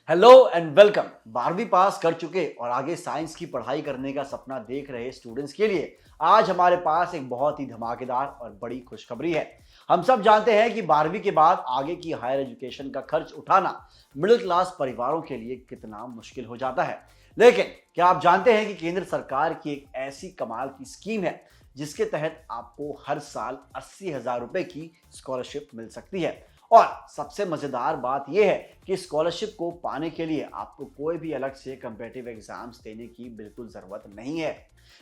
Hello and welcome. 12वीं पास कर चुके और आगे साइंस की पढ़ाई करने का सपना देख रहे स्टूडेंट्स के लिए आज हमारे पास एक बहुत ही धमाकेदार और बड़ी खुशखबरी है। हम सब जानते हैं कि 12वीं के बाद आगे की हायर एजुकेशन का खर्च उठाना मिडिल क्लास परिवारों के लिए कितना मुश्किल हो जाता है। लेकिन क्या आप जानते हैं कि केंद्र सरकार की एक ऐसी कमाल की स्कीम है जिसके तहत आपको हर साल 80,000 रुपए की स्कॉलरशिप मिल सकती है। और सबसे मजेदार बात यह है कि स्कॉलरशिप को पाने के लिए आपको कोई भी अलग से कम्पिटिटिव एग्जाम्स देने की बिल्कुल जरूरत नहीं है।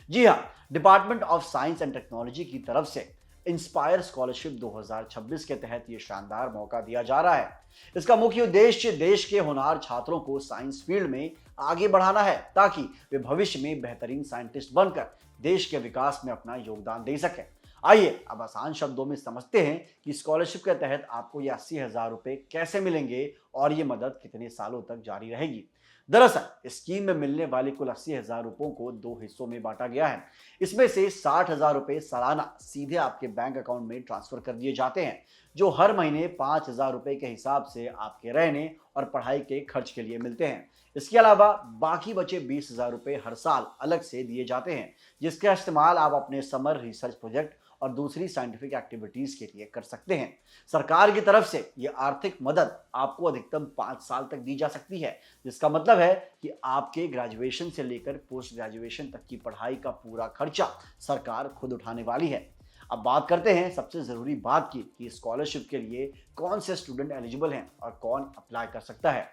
जी हाँ, department of science and technology की तरफ से इंस्पायर स्कॉलरशिप 2026 के तहत ये शानदार मौका दिया जा रहा है। इसका मुख्य उद्देश्य देश के होनहार छात्रों को साइंस फील्ड में आगे बढ़ाना है ताकि वे भविष्य में बेहतरीन साइंटिस्ट बनकर देश के विकास में अपना योगदान दे सकें। आइए अब आसान शब्दों में समझते हैं कि स्कॉलरशिप के तहत आपको ये 80,000 रुपए कैसे मिलेंगे और ये मदद कितने सालों तक जारी रहेगी। दरअसल स्कीम में मिलने वाले कुल 80,000 रुपयों को दो हिस्सों में बांटा गया है। इसमें से 60,000 रुपए सालाना सीधे आपके बैंक अकाउंट में ट्रांसफर कर दिए जाते हैं, जो हर महीने 5,000 रुपए के हिसाब से आपके रहने और पढ़ाई के खर्च के लिए मिलते हैं। इसके अलावा बाकी बचे 20,000 रुपए हर साल अलग से दिए जाते हैं, जिसका इस्तेमाल आप अपने समर रिसर्च प्रोजेक्ट और दूसरी साइंटिफिक एक्टिविटीज के लिए कर सकते हैं। सरकार की तरफ से ये आर्थिक मदद आपको अधिकतम 5 साल तक दी जा सकती है, जिसका मतलब है कि आपके ग्रेजुएशन से लेकर पोस्ट ग्रेजुएशन तक की पढ़ाई का पूरा खर्चा सरकार खुद उठाने वाली है। अब बात करते हैं सबसे जरूरी बात की कि स्कॉलरशिप के लिए कौन से स्टूडेंट एलिजिबल हैं और कौन अप्लाई कर सकता है।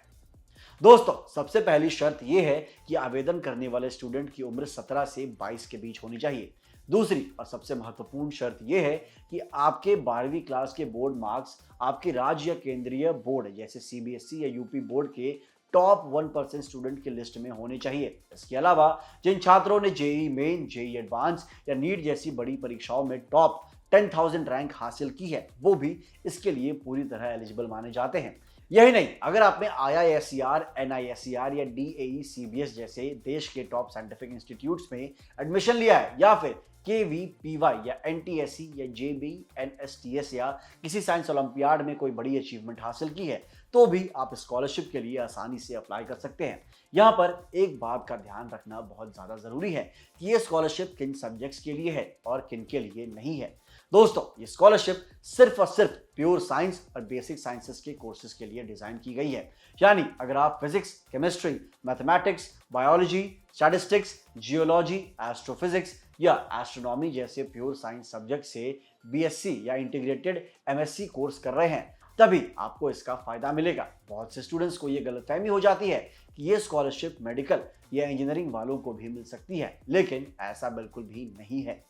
दोस्तों, सबसे पहली शर्त यह है कि आवेदन करने वाले स्टूडेंट की उम्र 17 से 22 के बीच होनी चाहिए। दूसरी और सबसे महत्वपूर्ण शर्त यह है कि आपके 12वीं क्लास के बोर्ड मार्क्स आपके राज्य या केंद्रीय बोर्ड जैसे सीबीएसई या यूपी बोर्ड के टॉप 1% स्टूडेंट की लिस्ट में होने चाहिए। इसके अलावा जिन छात्रों ने जेई मेन, जेई एडवांस या नीट जैसी बड़ी परीक्षाओं में टॉप 10,000 रैंक हासिल की है, वो भी इसके लिए पूरी तरह एलिजिबल माने जाते हैं। यही नहीं, अगर आपने IISER, NISER या DAE-CBS जैसे देश के टॉप साइंटिफिक इंस्टीट्यूट्स में एडमिशन लिया है या फिर KVPY या NTSE या JBNSTS या किसी साइंस ओलंपियाड में कोई बड़ी अचीवमेंट हासिल की है, तो भी आप स्कॉलरशिप के लिए आसानी से अप्लाई कर सकते हैं। यहाँ पर एक बात का ध्यान रखना बहुत ज़्यादा ज़रूरी है कि ये स्कॉलरशिप किन सब्जेक्ट्स के लिए है और किन के लिए नहीं है। दोस्तों, ये स्कॉलरशिप सिर्फ और सिर्फ प्योर साइंस और बेसिक साइंसेस के कोर्सेज के लिए डिजाइन की गई है। यानी अगर आप physics, chemistry, mathematics, biology, statistics, geology, astrophysics या एस्ट्रोनॉमी जैसे प्योर साइंस सब्जेक्ट से BSc या इंटीग्रेटेड MSc कोर्स कर रहे हैं, तभी आपको इसका फायदा मिलेगा। बहुत से स्टूडेंट्स को यह गलतफहमी हो जाती है कि यह स्कॉलरशिप मेडिकल या इंजीनियरिंग वालों को भी मिल सकती है, लेकिन ऐसा बिल्कुल भी नहीं है।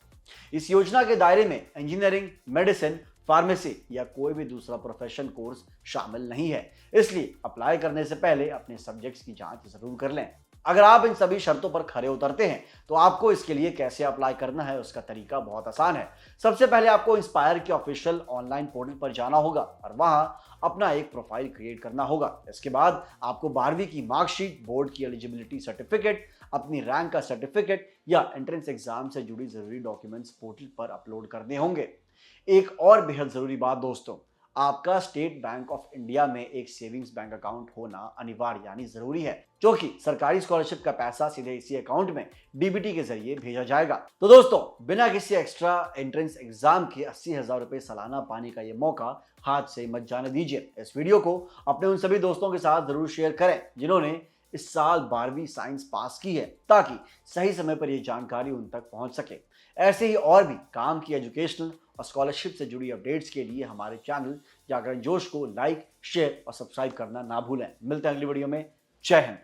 इस योजना के दायरे में इंजीनियरिंग, मेडिसिन, फार्मेसी या कोई भी दूसरा प्रोफेशन कोर्स शामिल नहीं है। इसलिए अप्लाई करने से पहले अपने सब्जेक्ट्स की जांच जरूर कर लें। अगर आप इन सभी शर्तों पर खरे उतरते हैं तो आपको इसके लिए कैसे अप्लाई करना है उसका तरीका बहुत आसान है। सबसे पहले आपको इंस्पायर के ऑफिशियल ऑनलाइन पोर्टल पर जाना होगा और वहां अपना एक प्रोफाइल क्रिएट करना होगा। इसके बाद आपको 12वीं की मार्कशीट, बोर्ड की एलिजिबिलिटी सर्टिफिकेट, अपनी रैंक का सर्टिफिकेट या एंट्रेंस एग्जाम से जुड़ी जरूरी डॉक्यूमेंट्स पोर्टल पर अपलोड करने होंगे। एक और बेहद जरूरी बात दोस्तों, आपका स्टेट बैंक ऑफ इंडिया में एक सेविंग्स बैंक अकाउंट होना अनिवार्य यानी जरूरी है, जो कि सरकारी स्कॉलरशिप का पैसा सीधे इसी अकाउंट में DBT के जरिए भेजा जाएगा। तो दोस्तों, बिना किसी एक्स्ट्रा एंट्रेंस एग्जाम के 80,000 रुपए सालाना पाने का ये मौका हाथ से मत जाने दीजिए। इस वीडियो को अपने उन सभी दोस्तों के साथ जरूर शेयर करें जिन्होंने इस साल 12वीं साइंस पास की है, ताकि सही समय पर यह जानकारी उन तक पहुंच सके। ऐसे ही और भी काम की एजुकेशनल और स्कॉलरशिप से जुड़ी अपडेट्स के लिए हमारे चैनल जागरण जोश को लाइक, शेयर और सब्सक्राइब करना ना भूलें। मिलते हैं अगली वीडियो में। जय हिंद।